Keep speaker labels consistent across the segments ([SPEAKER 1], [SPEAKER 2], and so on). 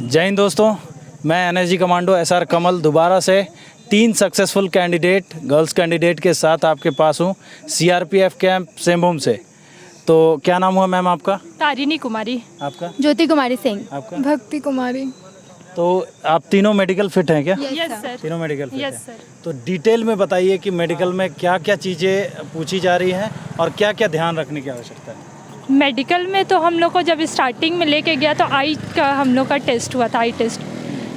[SPEAKER 1] जय हिंद दोस्तों, मैं एनएसजी कमांडो एसआर कमल दोबारा से 3 सक्सेसफुल कैंडिडेट गर्ल्स कैंडिडेट के साथ आपके पास हूँ सीआरपीएफ कैंप सिंहभूम से। तो क्या नाम हुआ मैम आपका?
[SPEAKER 2] तारिणी कुमारी।
[SPEAKER 1] आपका?
[SPEAKER 3] ज्योति कुमारी सिंह।
[SPEAKER 1] आपका?
[SPEAKER 4] भक्ति कुमारी।
[SPEAKER 1] तो आप तीनों मेडिकल फिट हैं क्या?
[SPEAKER 2] Yes sir.
[SPEAKER 1] तीनों मेडिकल फिट
[SPEAKER 2] यस
[SPEAKER 1] हैं।
[SPEAKER 2] सर।
[SPEAKER 1] तो डिटेल में बताइए कि मेडिकल में क्या क्या चीज़ें पूछी जा रही हैं और क्या क्या ध्यान रखने की आवश्यकता है।
[SPEAKER 2] मेडिकल में तो हम लोग को जब स्टार्टिंग में लेके गया तो आई का हम लोग का टेस्ट हुआ था, आई टेस्ट।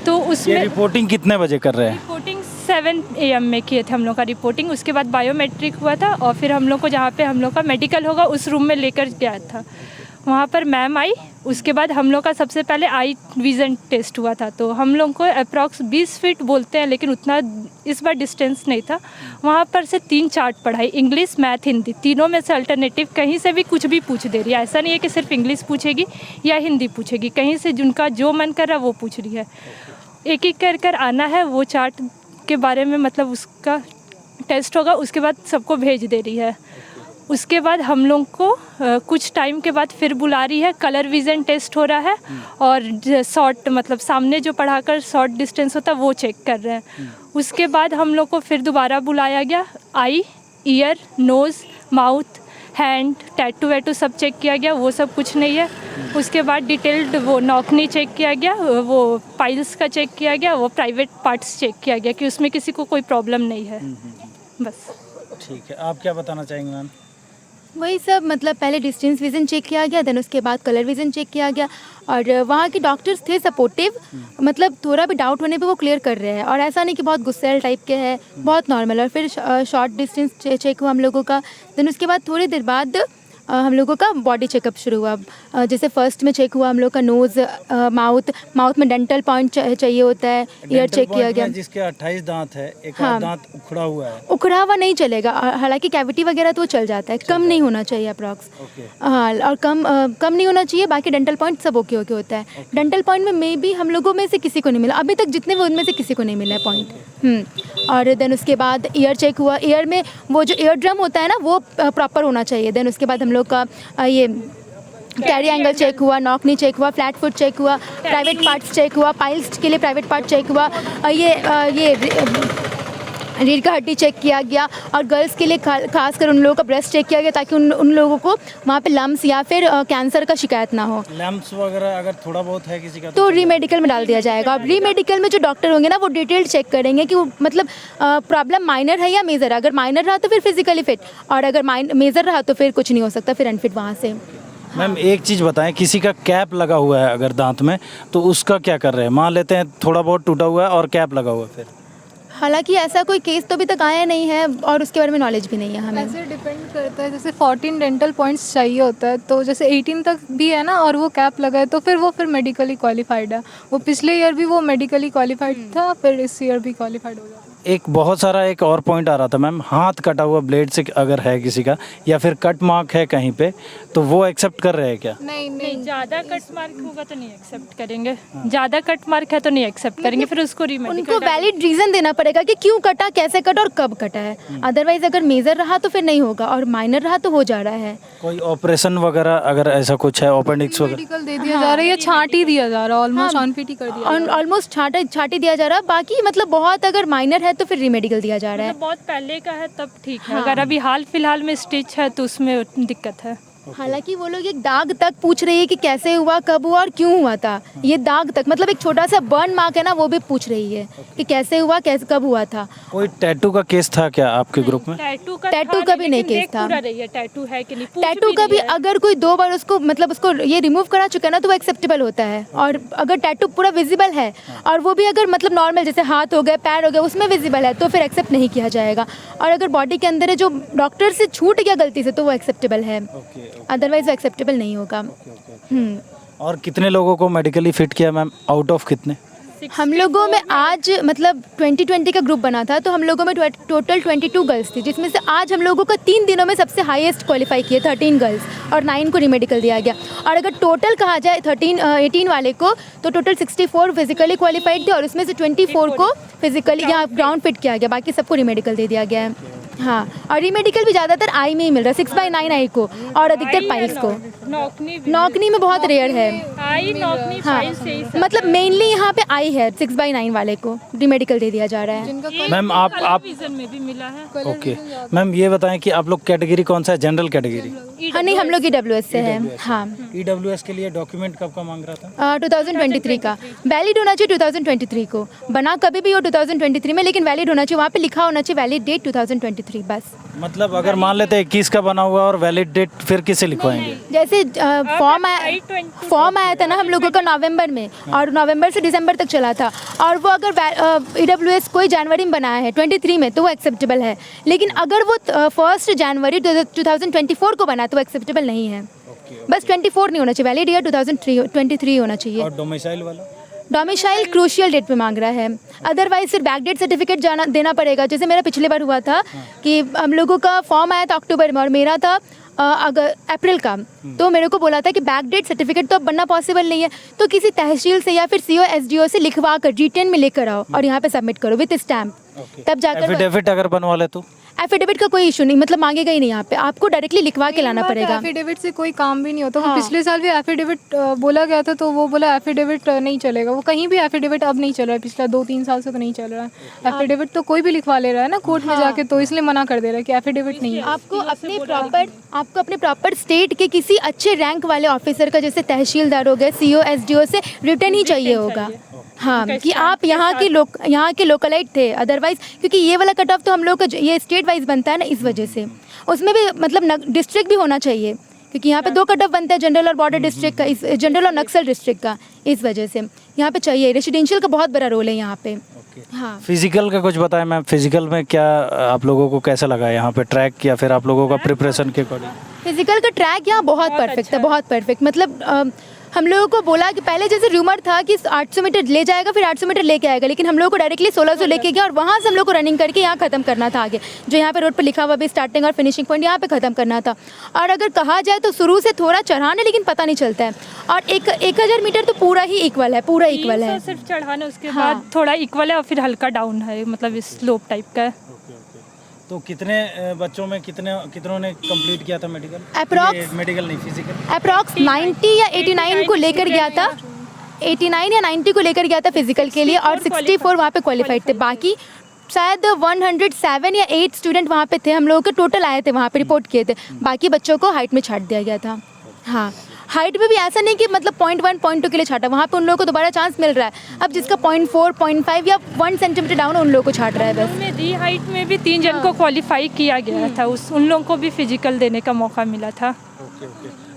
[SPEAKER 2] तो
[SPEAKER 1] ये
[SPEAKER 2] उसमें
[SPEAKER 1] रिपोर्टिंग कितने बजे कर रहे हैं?
[SPEAKER 2] रिपोर्टिंग 7 AM में किए थे हम लोग का रिपोर्टिंग। उसके बाद बायोमेट्रिक हुआ था और फिर हम लोग को जहाँ पे हम लोग का मेडिकल होगा उस रूम में लेकर गया था। वहाँ पर मैम आई, उसके बाद हम लोग का सबसे पहले आई विज़न टेस्ट हुआ था। तो हम लोग को अप्रॉक्स 20 फीट बोलते हैं, लेकिन उतना इस बार डिस्टेंस नहीं था। वहाँ पर से 3 चार्ट पढ़ाई, इंग्लिश, मैथ, हिंदी, तीनों में से अल्टरनेटिव कहीं से भी कुछ भी पूछ दे रही है। ऐसा नहीं है कि सिर्फ इंग्लिश पूछेगी या हिंदी पूछेगी, कहीं से जिनका जो मन कर रहा है वो पूछ रही है। एक एक कर आना है, वो चार्ट के बारे में मतलब उसका टेस्ट होगा, उसके बाद सबको भेज दे रही है। उसके बाद हम लोग को कुछ टाइम के बाद फिर बुला रही है, कलर विज़न टेस्ट हो रहा है और शॉर्ट मतलब सामने जो पढ़ाकर शॉर्ट डिस्टेंस होता है वो चेक कर रहे हैं। उसके बाद हम लोग को फिर दोबारा बुलाया गया, eye, ear, nose, mouth, hand, tattoo वैटू सब चेक किया गया, वो सब कुछ नहीं है। उसके बाद डिटेल्ड वो नौकनी चेक किया गया, वो पाइल्स का चेक किया गया, वो प्राइवेट पार्ट्स चेक किया गया कि उसमें किसी को कोई प्रॉब्लम नहीं है। बस
[SPEAKER 1] ठीक है, आप क्या बताना चाहेंगे मैम?
[SPEAKER 3] वही सब, मतलब पहले डिस्टेंस विज़न चेक किया गया, देन उसके बाद कलर विज़न चेक किया गया और वहाँ के डॉक्टर्स थे सपोर्टिव, मतलब थोड़ा भी डाउट होने पे वो क्लियर कर रहे हैं और ऐसा नहीं कि बहुत गुस्सैल टाइप के हैं, बहुत नॉर्मल। और फिर शॉर्ट डिस्टेंस चेक हुआ हम लोगों का, देन उसके बाद थोड़ी देर बाद हम लोगों का बॉडी चेकअप शुरू हुआ। जैसे फर्स्ट में चेक हुआ हम लोग का नोज़, माउथ में डेंटल पॉइंट चाहिए होता है, ईयर चेक किया गया।
[SPEAKER 1] जिसके 28 दांत है, एक
[SPEAKER 3] हाँ।
[SPEAKER 1] दांत उखड़ा हुआ है।
[SPEAKER 3] उखड़ा हुआ नहीं चलेगा, हालांकि कैविटी वगैरह तो चल जाता है, कम नहीं होना चाहिए अप्रॉक्स। हाँ, और कम नहीं होना चाहिए, बाकी डेंटल पॉइंट सब ओके होता है। डेंटल पॉइंट में मे बी हम लोगों में से किसी को नहीं मिला, अभी तक जितने भी उनमें से किसी को नहीं मिला है पॉइंट। और देन उसके बाद ईयर चेक हुआ, ईयर में वो जो ईयर ड्रम होता है ना वो प्रॉपर होना चाहिए। देन उसके बाद हम लोग का ये कैरी एंगल चेक हुआ, नॉकनी चेक हुआ, फ्लैट फुट चेक हुआ, प्राइवेट पार्ट्स चेक हुआ, पाइल्स के लिए प्राइवेट पार्ट चेक हुआ, ये रीढ़ का हड्डी चेक किया गया और गर्ल्स के लिए खासकर उन लोगों का ब्रेस्ट चेक किया गया ताकि उन लोगों को वहाँ पे लम्स या फिर कैंसर का शिकायत ना हो।
[SPEAKER 1] लम्स वगैरह अगर थोड़ा बहुत है किसी का
[SPEAKER 3] तो रीमेडिकल में डाल दिया जाएगा। और रीमेडिकल में जो डॉक्टर होंगे ना वो डिटेल चेक करेंगे कि वो मतलब प्रॉब्लम माइनर है या मेजर है। अगर माइनर रहा तो फिर फिजिकली फिट और अगर मेजर रहा तो फिर कुछ नहीं हो सकता, फिर अनफिट वहाँ से।
[SPEAKER 1] मैम एक चीज़ बताएं, किसी का कैप लगा हुआ है अगर दांत में तो उसका क्या कर रहे हैं? मान लेते हैं थोड़ा बहुत टूटा हुआ है और कैप लगा हुआ है, फिर
[SPEAKER 3] हालांकि ऐसा कोई केस तो अभी तक आया नहीं है और उसके बारे में नॉलेज भी नहीं है हमें।
[SPEAKER 4] ऐसे डिपेंड करता है, जैसे 14 डेंटल पॉइंट्स चाहिए होता है, तो जैसे 18 तक भी है ना और वो कैप लगा है तो फिर वो मेडिकली क्वालिफाइड है। वो पिछले ईयर भी वो मेडिकली क्वालिफाइड था, फिर इस ईयर भी क्वालिफाइड हो जाता है।
[SPEAKER 1] एक बहुत सारा एक और पॉइंट आ रहा था मैम, हाथ कटा हुआ ब्लेड से अगर है किसी का या फिर कट मार्क है कहीं पे तो वो एक्सेप्ट कर रहे हैं क्या?
[SPEAKER 2] नहीं, ज़्यादा कट मार्क होगा तो नहीं एक्सेप्ट करेंगे। ज़्यादा कट मार्क है तो नहीं एक्सेप्ट करेंगे, फिर उसको रीमेडिकल
[SPEAKER 3] उनको वैलिड रीज़न देना पड़ेगा कि क्यों कटा, कैसे कटा और कब कटा है। अदरवाइज अगर मेजर रहा तो फिर नहीं होगा और माइनर रहा तो हो जा रहा है।
[SPEAKER 1] कोई ऑपरेशन वगैरह अगर ऐसा कुछ है, अपेंडिक्स वगैरह
[SPEAKER 4] मेडिकल दे दिया जा रहा है या छांट ही दिया जा रहा है, ऑलमोस्ट अनफिट ही कर दिया।
[SPEAKER 3] ऑलमोस्ट छाटी दिया जा रहा है, बाकी मतलब बहुत अगर माइनर है तो फिर रीमेडिकल दिया जा रहा है।
[SPEAKER 2] मतलब बहुत पहले का है तब ठीक है। अगर अभी हाल फिलहाल में स्टिच है तो उसमें दिक्कत है।
[SPEAKER 3] हालांकि वो लोग एक दाग तक पूछ रही है कि कैसे हुआ, कब हुआ और क्यों हुआ था। ये दाग तक मतलब एक छोटा सा बर्न मार्क है ना, वो भी पूछ रही है कि कैसे हुआ, कैसे कब हुआ था।
[SPEAKER 1] कोई टैटू का केस था क्या आपके ग्रुप में?
[SPEAKER 2] टैटू
[SPEAKER 3] का भी नहीं केस था।
[SPEAKER 2] रही है टैटू है कि नहीं, पूछ
[SPEAKER 3] टैटू का भी
[SPEAKER 2] रही है।
[SPEAKER 3] अगर कोई 2 बार उसको मतलब उसको ये रिमूव करा चुका है ना तो वो एक्सेप्टेबल होता है। और अगर टैटू पूरा विजिबल है और वो भी अगर मतलब नॉर्मल जैसे हाथ हो गए, पैर हो गए, उसमें विजिबल है तो फिर एक्सेप्ट नहीं किया जाएगा। और अगर बॉडी के अंदर है जो डॉक्टर से छूट गया गलती से तो वो एक्सेप्टेबल है, अदरवाइज वो एक्सेप्टेबल नहीं होगा।
[SPEAKER 1] और कितने लोगों को मेडिकली फिट किया मैम, आउट ऑफ कितने?
[SPEAKER 3] हम लोगों में आज मतलब 2020 का ग्रुप बना था तो हम लोगों में टोटल 22 गर्ल्स थी, जिसमें से आज हम लोगों को 3 दिनों में सबसे हाईएस्ट क्वालिफाई किए 13 गर्ल्स और 9 को रीमेडिकल दिया गया। और अगर टोटल कहा जाए 18 वाले को तो टोटल 64 फिजिकली क्वालिफाइड थे और उसमें से 24 को फिजिकली या ग्राउंड फिट किया गया, बाकी सबको रीमेडिकल दे दिया गया है। हाँ, और रीमेडिकल भी ज़्यादातर आई में ही मिल रहा है, 6/9 आई को, और अधिकतर पाइल्स को। नौकनी में बहुत रेयर है।
[SPEAKER 2] आई नौकनी
[SPEAKER 3] हाँ,
[SPEAKER 2] फाइल से ही सब।
[SPEAKER 3] मतलब मेनली यहाँ पे आई है, 6/9 वाले को रीमेडिकल दे दिया जा रहा है।
[SPEAKER 1] मैम आप
[SPEAKER 2] विजन में भी मिला है।
[SPEAKER 1] ओके मैम, ये बताएं कि आप लोग कैटेगरी कौन सा है, जनरल कैटेगरी?
[SPEAKER 3] हाँ नहीं, हम लोग EWS से है। हाँ,
[SPEAKER 1] EWS के लिए डॉक्यूमेंट कब का मांग रहा था?
[SPEAKER 3] 2023 का वैलिड होना चाहिए, 2023 को बना कभी भी हो 2023 में, लेकिन वैलिड होना चाहिए, वहाँ पे लिखा होना चाहिए वैलिड डेट 2023 बस।
[SPEAKER 1] मतलब अगर मान लेते 21 का बना हुआ और वैलिड डेट फिर किसे लिखवाएंगे?
[SPEAKER 3] जैसे फॉर्म आया था ना हम लोगों का नवंबर में, और नवंबर से दिसंबर तक चला था, और वो अगर EWS कोई जनवरी में बनाया है 23 में तो वो एक्सेप्टेबल है, लेकिन अगर वो 1 जनवरी 2024 को बना तो वो एक्सेप्टेबल नहीं है। बस 24 नहीं होना चाहिए, वैलिड ईयर 2023 होना चाहिए।
[SPEAKER 1] और डोमिसाइल वाला?
[SPEAKER 3] डोमिसाइल क्रूशियल डेट पे मांग रहा है, अदरवाइज फिर बैक डेट सर्टिफिकेट देना पड़ेगा। जैसे मेरा पिछले बार हुआ था कि हम लोगों का फॉर्म आया था अक्टूबर में और मेरा था अगर अप्रैल का, तो मेरे को बोला था कि बैक डेट सर्टिफिकेट तो अब बनना पॉसिबल नहीं है, तो किसी तहसील से या फिर CO SDO से लिखवा कर रिटर्न में लेकर आओ और यहाँ पे सबमिट करो विद स्टैम्प, तब जाकर
[SPEAKER 1] एफिडेविट अगर बनवा ले तो?
[SPEAKER 3] एफिडेविट का कोई इशू नहीं, मतलब मांगेगा ही नहीं, यहाँ पे आपको डायरेक्टली लिखवा के लाना पड़ेगा।
[SPEAKER 4] एफिडेविट से कोई काम भी नहीं होता।
[SPEAKER 3] हाँ।
[SPEAKER 4] वो पिछले साल भी एफिडेविट बोला गया था, तो वो बोला एफिडेविट नहीं चलेगा। वो कहीं भी एफिडेविट अब नहीं चल रहा है, पिछला 2-3 साल से तो नहीं चल रहा है। एफिडेविट तो कोई भी लिखवा ले रहा है ना कोर्ट में जाके, तो इसलिए मना कर दे रहा है कि एफिडेविट नहीं है।
[SPEAKER 3] आपको अपने प्रॉपर स्टेट के किसी अच्छे रैंक वाले ऑफिसर का, जैसे तहसीलदार हो गए, CO SDO से रिटर्न ही चाहिए होगा। हाँ, कि आप यहाँ के लोकलाइट थे, अदरवाइज क्योंकि ये वाला कट ऑफ तो हम लोग का ये स्टेट वाइज बनता है ना, इस वजह से उसमें भी मतलब डिस्ट्रिक्ट भी होना चाहिए, क्योंकि यहाँ पे 2 कट ऑफ बनता है, जनरल और बॉर्डर डिस्ट्रिक्ट का, इस जनरल और नक्सल डिस्ट्रिक्ट का, इस वजह से यहाँ पे चाहिए। रेसिडेंशियल का बहुत बड़ा रोल है यहाँ पे। हाँ,
[SPEAKER 1] फिजिकल का कुछ बताएं मैम, फिजिकल में क्या आप लोगों को कैसा लगा यहाँ पे ट्रैक, या फिर आप लोगों का प्रिपरेशन के अकॉर्डिंग?
[SPEAKER 3] फिजिकल का ट्रैक यहाँ बहुत परफेक्ट था, बहुत परफेक्ट। मतलब हम लोगों को बोला कि पहले जैसे रूमर था कि 800 मीटर ले जाएगा, फिर 800 मीटर लेके आएगा, लेकिन हम लोगों को डायरेक्टली 1600 लेके गया और वहाँ से हम लोग को रनिंग करके यहाँ ख़त्म करना था आगे, जो यहाँ पे रोड पे लिखा हुआ भी स्टार्टिंग और फिनिशिंग पॉइंट, यहाँ पे ख़त्म करना था। और अगर कहा जाए तो शुरू से थोड़ा चढ़ान है, लेकिन पता नहीं चलता है। और 1000 मीटर तो पूरा ही इक्वल है, पूरा इक्वल है।
[SPEAKER 2] सिर्फ चढ़ाना, उसके
[SPEAKER 3] हाँ।
[SPEAKER 2] बाद थोड़ा इक्वल है और फिर हल्का डाउन है, मतलब स्लोप टाइप का है।
[SPEAKER 1] तो कितने बच्चों में कितनों ने कंप्लीट किया था मेडिकल?
[SPEAKER 3] Approx-
[SPEAKER 1] मेडिकल नहीं, फिजिकल।
[SPEAKER 3] अप्रॉक्स 90 या 89 को लेकर गया था, 89 या 90 को लेकर गया था फिजिकल के लिए, और 64 वहाँ पे क्वालिफाइड थे। बाकी शायद 107 या 8 स्टूडेंट वहाँ पे थे, हम लोगों के टोटल आए थे वहाँ पे, रिपोर्ट किए थे। बाकी बच्चों को हाइट में छाट दिया गया था। हाँ, हाइट में भी ऐसा नहीं कि मतलब 0.1 0.2 के लिए छाटा, वहाँ पे उन लोगों को दोबारा चांस मिल रहा है। अब जिसका 0.4 0.5 या 1 सेंटीमीटर डाउन है, उन लोगों को छाट रहा है बस।
[SPEAKER 2] में दी हाइट में भी 3 जन को क्वालिफाई किया गया था, उन लोगों को भी फिजिकल देने का मौका मिला था।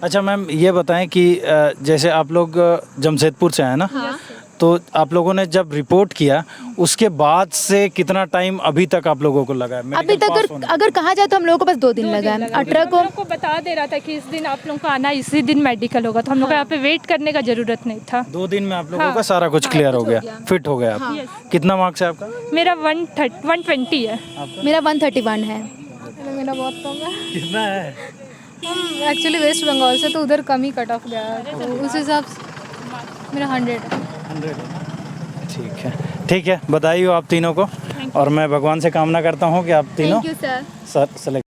[SPEAKER 1] अच्छा मैम, ये बताएं कि जैसे आप लोग जमशेदपुर से आए ना, तो आप लोगों ने जब रिपोर्ट किया उसके बाद से कितना टाइम अभी तक आप लोगों को लगा है?
[SPEAKER 3] अभी तक अगर कहा जाए तो हम लोगों को बस 2 दिन लगा है। 18 को
[SPEAKER 2] हम लोग को बता दे रहा था कि इस दिन आप लोगों को आना, इसी दिन मेडिकल होगा, तो हम लोग को यहाँ पे वेट करने का जरूरत नहीं था।
[SPEAKER 1] 2 दिन में आप लोगों का सारा कुछ क्लियर हो गया, फिट हो गया आप? कितना मार्क्स है आपका?
[SPEAKER 2] मेरा 120 है।
[SPEAKER 3] मेरा 131 है।
[SPEAKER 4] मेरा बहुत कम है।
[SPEAKER 1] कितना है?
[SPEAKER 4] हम एक्चुअली वेस्ट बंगाल से, तो उधर कम ही कट ऑफ गया है, तो उस हिसाब से मेरा 100 है।
[SPEAKER 1] 100 है ना? ठीक है, बधाई हो आप तीनों को, और मैं भगवान से कामना करता हूँ कि आप तीनों
[SPEAKER 3] थैंक यू सर।
[SPEAKER 1] सेलेक्ट